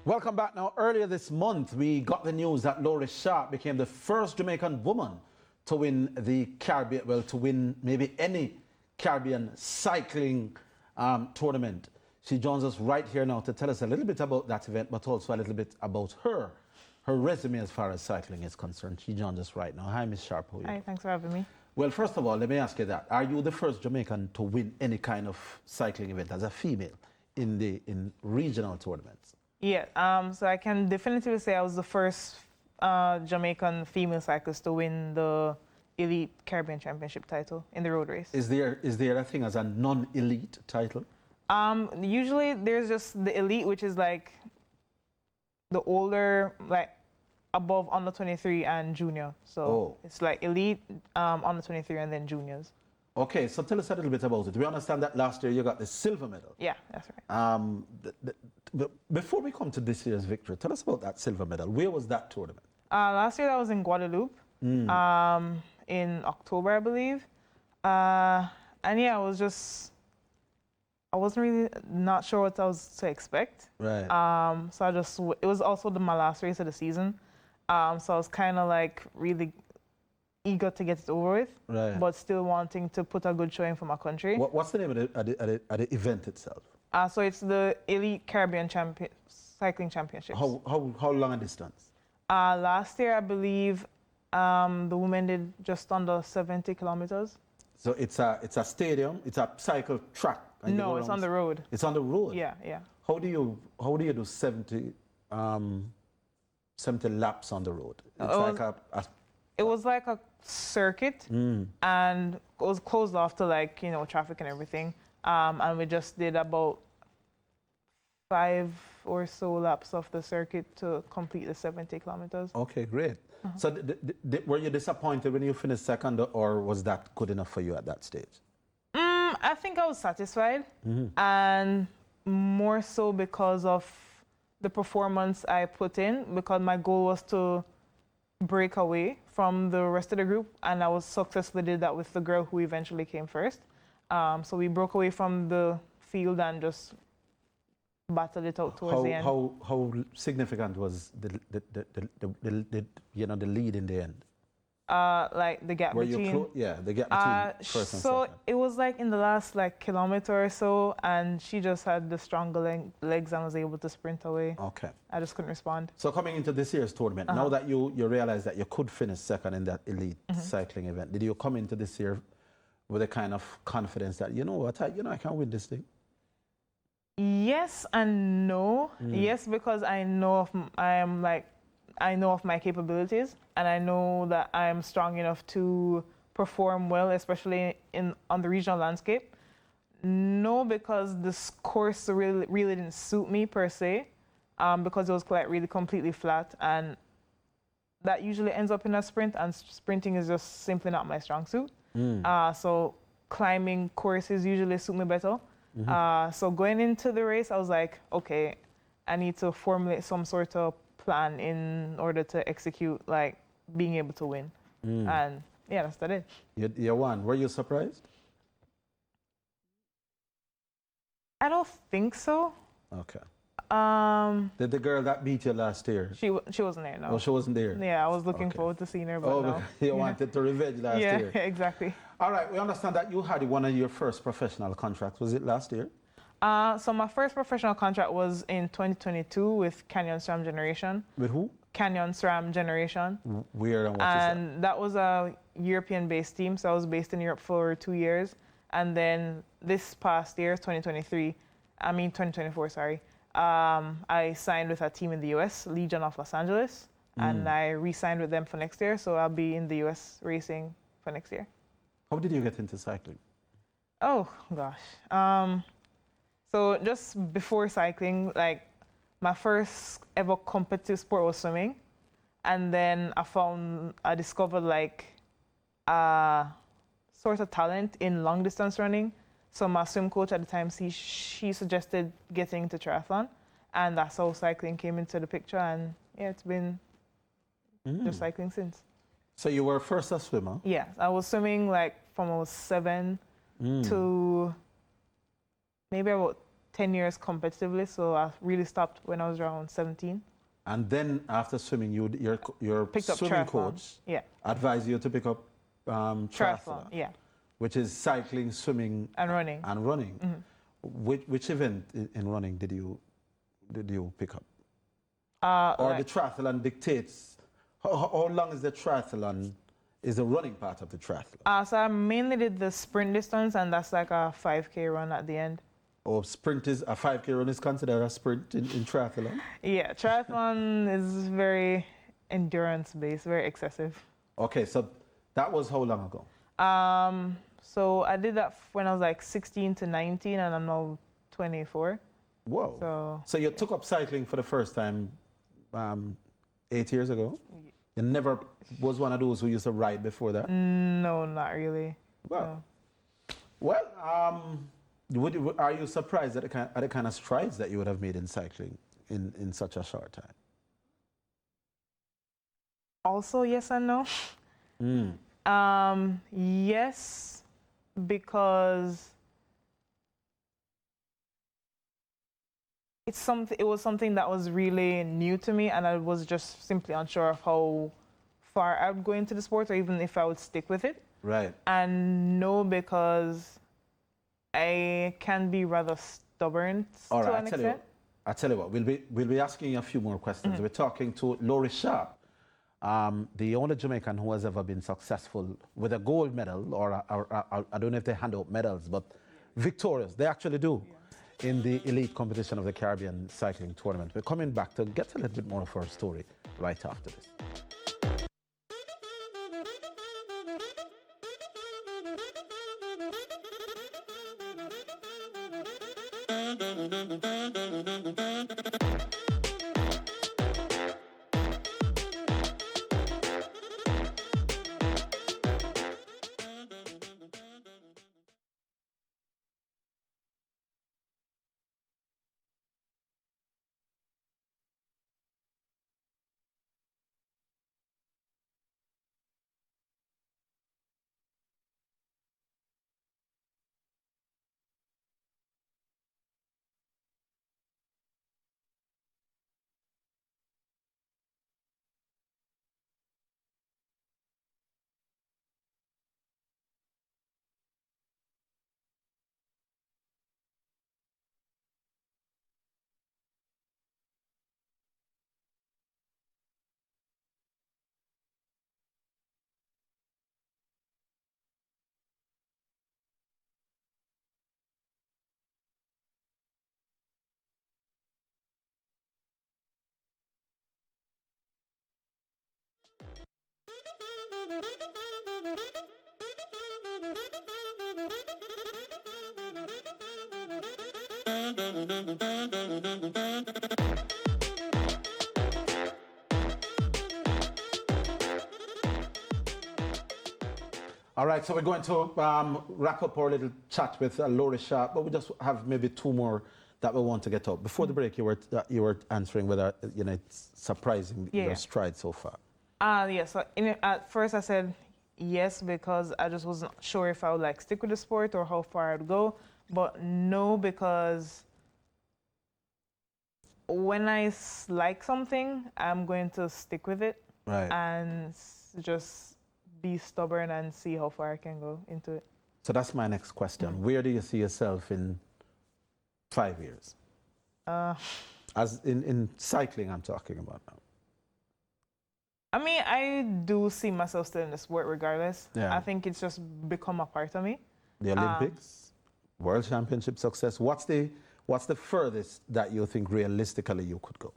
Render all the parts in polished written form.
Welcome back. Now, earlier this month, we got the news that Laurie Sharp became the first Jamaican woman to win the Caribbean, well, to win maybe any Caribbean cycling tournament. She joins us right here now to tell us a little bit about that event, but also a little bit about her resume as far as cycling is concerned. She joins us right now. Hi, Ms. Sharp. How are you? Hi, thanks for having me. Well, first of all, let me ask you that. Are you the first Jamaican to win any kind of cycling event as a female in regional tournaments? Yeah, so I can definitively say I was the first Jamaican female cyclist to win the Elite Caribbean Championship title in the road race. Is there a thing as a non-elite title? Usually there's just the elite, which is like the older, like above under 23 and junior. So it's like elite, under 23 and then juniors. Okay, so tell us a little bit about it. We understand that last year you got the silver medal. Yeah, that's right. Before we come to this year's victory, tell us about that silver medal. Where was that tournament? Last year that was in Guadeloupe, in October, I believe. And yeah, I wasn't really not sure what I was to expect. Right. So it was also my last race of the season. So I was kind of like really eager to get it over with, right, but still wanting to put a good showing for my country. What's the name of the event itself? So it's the Elite Caribbean Cycling Championships. How long a distance? Last year, I believe, the women did just under 70 kilometers. So it's a stadium, it's a cycle track. No, it's on the road. It's on the road? Yeah, yeah. How do you do 70 laps on the road? It was like a circuit, and it was closed off to, like, you know, traffic and everything. And we just did about 5 or so laps of the circuit to complete the 70 kilometers. Okay, great. So were you disappointed when you finished second, or was that good enough for you at that stage? I think I was satisfied, and more so because of the performance I put in, because my goal was to break away from the rest of the group, and I successfully did that with the girl who eventually came first. So we broke away from the field and just battled it out towards the end. How significant was the lead in the end? Like the gap between. The gap between first and so second. it was like in the last kilometer or so, and she just had the stronger legs and was able to sprint away. Okay. I just couldn't respond. So coming into this year's tournament, now that you realize that you could finish second in that elite cycling event, did you come into this year with a kind of confidence that, you know what, I can win this thing? Yes and no. Yes, because I know of my capabilities, and I know that I'm strong enough to perform well, especially on the regional landscape. No, because this course really didn't suit me per se, because it was really completely flat, and that usually ends up in a sprint, and sprinting is just simply not my strong suit. So climbing courses usually suit me better. So going into the race, I was like, okay, I need to formulate some sort of plan in order to execute, like, being able to win. And yeah, that's that it. You won. Were you surprised? I don't think so. Okay. Did the girl that beat you last year? She wasn't there, no. Oh, she wasn't there? Yeah, I was looking forward to seeing her, but no. You wanted to revenge last year. Yeah, exactly. All right, we understand that you had one of your first professional contracts. Was it last year? So my first professional contract was in 2022 with Canyon SRAM Generation. With who? Canyon SRAM Generation. Where and what is that? And that was a European-based team, so I was based in Europe for 2 years. And then this past year, 2024, sorry, I signed with a team in the US, Legion of Los Angeles, and I re-signed with them for next year, so I'll be in the US racing for next year. How did you get into cycling? Oh, gosh. So just before cycling, like, my first ever competitive sport was swimming. And then I discovered, like, a sort of talent in long distance running. So my swim coach at the time, she suggested getting into triathlon. And that's how cycling came into the picture. And yeah, it's been just cycling since. So you were first a swimmer? Yes, I was swimming like from I was 7 to maybe about 10 years competitively. So I really stopped when I was around 17. And then after swimming, your Picked up swimming triathlon. coach Yeah. advised you to pick up triathlon. Yeah. Which is cycling, swimming, And running. And running. Which event in running did you pick up? Or Like, the triathlon dictates how long is the triathlon? Is the running part of the triathlon? so I mainly did the sprint distance, and that's like a 5K run at the end. Or sprint is a 5K run is considered a sprint in triathlon? Yeah, triathlon is very endurance based, very excessive. Okay, so that was how long ago? So I did that when I was like 16 to 19, and I'm now 24. Whoa. So You took up cycling for the first time 8 years ago? You never was one of those who used to ride before that? no, not really. Well, No. well, are you surprised at the kind of strides that you would have made in cycling in such a short time? Also, yes and no. Yes, because it was something that was really new to me, and I was just simply unsure of how far I would go into the sport, or even if I would stick with it. Right. And no, because I can be rather stubborn All to right, an extent. I tell you what, we'll be asking you a few more questions. We're talking to Laurie Sharp, the only Jamaican who has ever been successful with a gold medal, or I don't know if they hand out medals, but victorious. They actually do in the elite competition of the Caribbean Cycling Tournament. We're coming back to get a little bit more of her story right after this. All right, so we're going to wrap up our little chat with Laurie Sharp, but we just have maybe two more that we want to get up. Before the break, you were answering whether it's surprising your stride so far. Yes. So at first I said yes, because I just wasn't sure if I would like stick with the sport or how far I'd go. But no, because when I like something, I'm going to stick with it. Right. And just be stubborn and see how far I can go into it. So that's my next question. Where do you see yourself in 5 years? As in cycling, I'm talking about now. I mean, I do see myself still in the sport regardless. Yeah. I think it's just become a part of me. The Olympics, World Championship success. What's the furthest that you think realistically you could go?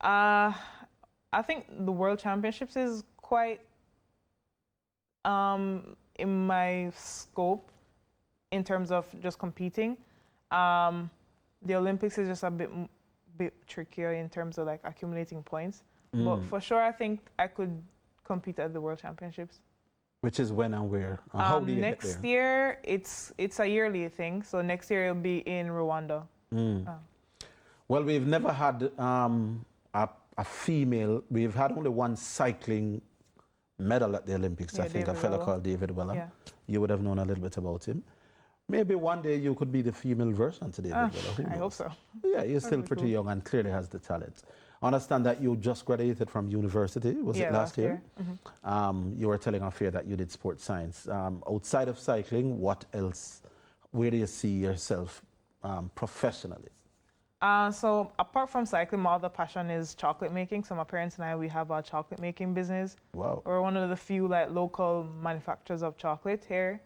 I think the World Championships is quite in my scope in terms of just competing. The Olympics is just a bit trickier in terms of like accumulating points. But for sure, I think I could compete at the World Championships. Which is when and where? How do you get there? Next year, it's a yearly thing. So next year it'll be in Rwanda. Well, we've never had a female. We've had only one cycling medal at the Olympics, I Yeah, think, a David fellow Weller. called David Weller. Yeah. You would have known a little bit about him. Maybe one day you could be the female version to David Weller. Who I knows? hope so. Yeah, you're still That'd be pretty cool. young and clearly has the talent. I understand that you just graduated from university. Was Yeah, it last year? Mhm. You were telling Afia that you did sports science. Outside of cycling, what else? Where do you see yourself professionally? So apart from cycling, my other passion is chocolate making. So my parents and I, we have a chocolate making business. Wow. We're one of the few like local manufacturers of chocolate here.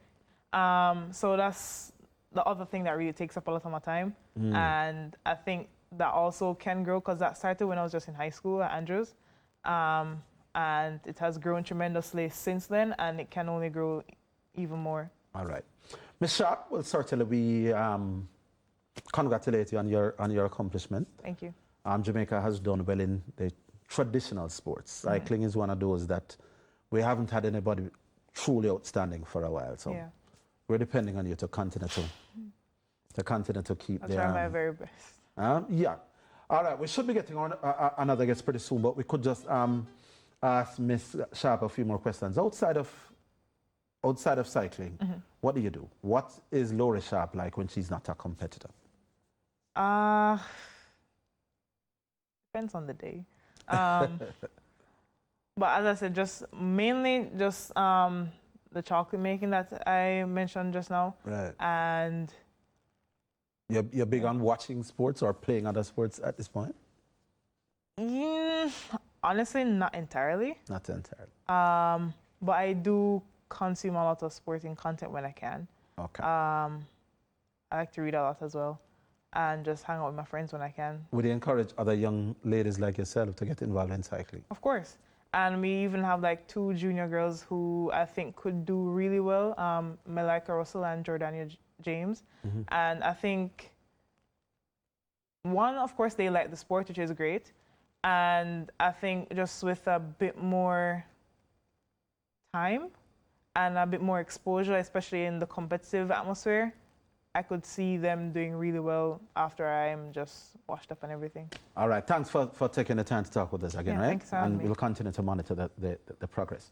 So that's the other thing that really takes up a lot of my time. And I think that also can grow because that started when I was just in high school at Andrews. And it has grown tremendously since then, and it can only grow even more. All right. Ms. Sharp, well, certainly we congratulate you on your accomplishment. Thank you. Jamaica has done well in the traditional sports. Cycling is one of those that we haven't had anybody truly outstanding for a while. So Yeah. we're depending on you to continue to keep I'll the... try my very best. Yeah. All right, we should be getting on another guest pretty soon, but we could just ask Ms. Sharp a few more questions. Outside of cycling, what do you do? What is Laurie Sharp like when she's not a competitor? Depends on the day. But as I said, just mainly just the chocolate making that I mentioned just now. Right. And You're big on watching sports or playing other sports at this point? honestly, not entirely. Not entirely. But I do consume a lot of sporting content when I can. Okay. I like to read a lot as well, and just hang out with my friends when I can. Would you encourage other young ladies like yourself to get involved in cycling? Of course. And we even have like 2 junior girls who I think could do really well, Malika Russell and Jordania James. And I think, one, of course, they like the sport, which is great. And I think just with a bit more time and a bit more exposure, especially in the competitive atmosphere, I could see them doing really well after I'm just washed up and everything. All right. Thanks for taking the time to talk with us again, Yeah, right? thanks for having And me. we'll continue to monitor the progress.